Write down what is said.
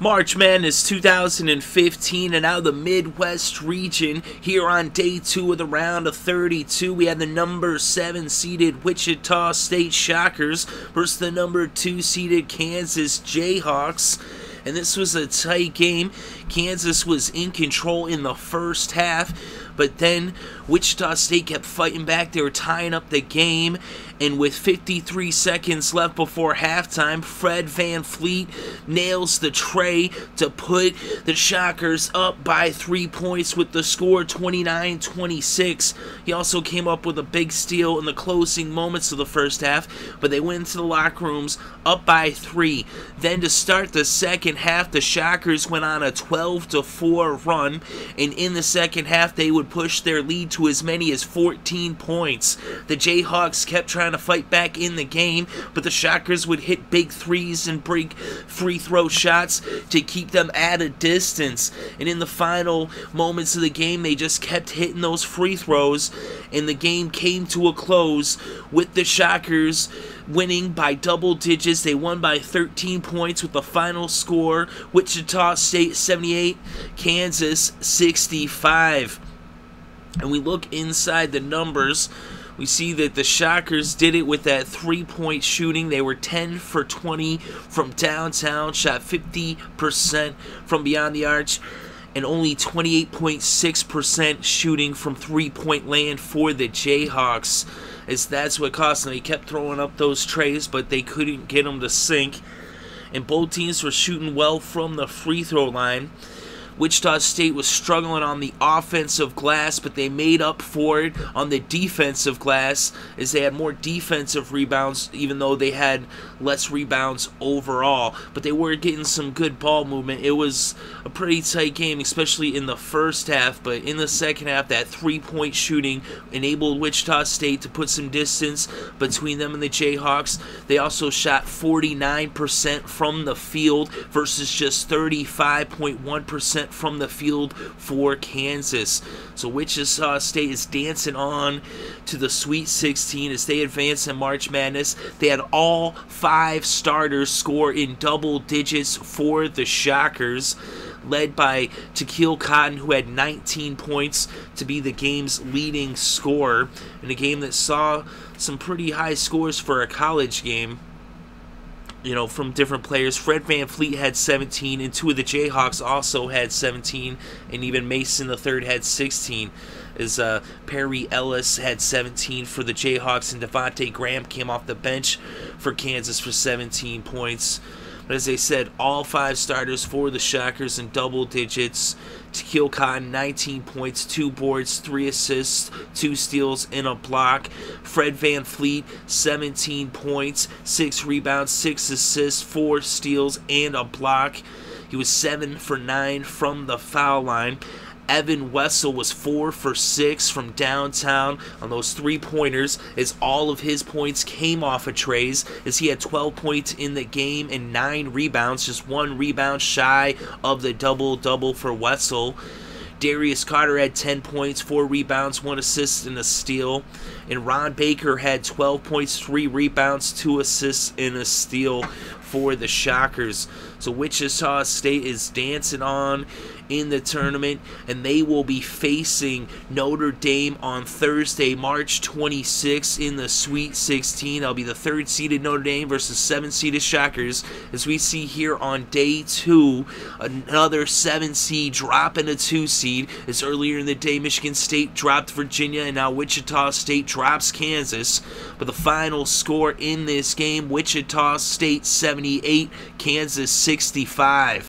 March Madness 2015, and now the Midwest region. Here on day 2 of the round of 32, we had the number 7 seeded Wichita State Shockers versus the number 2 seeded Kansas Jayhawks. And this was a tight game. Kansas was in control in the first half, but then Wichita State kept fighting back. They were tying up the game, and with 53 seconds left before halftime, Fred VanVleet nails the tray to put the Shockers up by 3 points with the score 29-26. He also came up with a big steal in the closing moments of the first half, but they went into the locker rooms up by 3. Then to start the second half, the Shockers went on a 12-4 run, and in the second half, they would push their lead to as many as 14 points. The Jayhawks kept trying to fight back in the game, but the Shockers would hit big threes and break free throw shots to keep them at a distance. And in the final moments of the game, they just kept hitting those free throws, and the game came to a close with the Shockers winning by double digits. They won by 13 points with the final score, Wichita State 78, Kansas 65. And we look inside the numbers, we see that the Shockers did it with that 3-point shooting. They were 10 for 20 from downtown, shot 50% from beyond the arch, and only 28.6% shooting from three-point land for the Jayhawks, as that's what cost them. They kept throwing up those trays, but they couldn't get them to sink. And both teams were shooting well from the free throw line. Wichita State was struggling on the offensive glass, but they made up for it on the defensive glass, as they had more defensive rebounds, even though they had less rebounds overall. But they were getting some good ball movement. It was a pretty tight game, especially in the first half, but in the second half, that 3-point shooting enabled Wichita State to put some distance between them and the Jayhawks. They also shot 49% from the field versus just 35.1% from the field for Kansas. So Wichita State is dancing on to the Sweet 16 as they advance in March Madness. They had all 5 starters score in double digits for the Shockers, led by Tekele Cotton, who had 19 points to be the game's leading scorer in a game that saw some pretty high scores for a college game, you know, from different players. Fred VanVleet had 17, and 2 of the Jayhawks also had 17, and even Mason III had 16. As Perry Ellis had 17 for the Jayhawks, and Devonte Graham came off the bench for Kansas for 17 points. But as I said, all 5 starters for the Shockers in double digits. Tekele Cotton, 19 points, 2 boards, 3 assists, 2 steals, and a block. Fred VanVleet, 17 points, 6 rebounds, 6 assists, 4 steals, and a block. He was 7 for 9 from the foul line. Wessel was 4 for 6 from downtown on those 3-pointers, as all of his points came off of trays, as he had 12 points in the game and 9 rebounds, just 1 rebound shy of the double-double for Wessel. Darius Carter had 10 points, 4 rebounds, 1 assist, and a steal. And Ron Baker had 12 points, 3 rebounds, 2 assists, and a steal for the Shockers. So Wichita State is dancing on in the tournament, and they will be facing Notre Dame on Thursday, March 26th in the Sweet 16. That'll be the 3rd-seeded Notre Dame versus 7th-seeded Shockers. As we see here on day 2, another 7-seed dropping a 2-seed. As earlier in the day, Michigan State dropped Virginia, and now Wichita State drops Kansas. But the final score in this game, Wichita State 78, Kansas 65.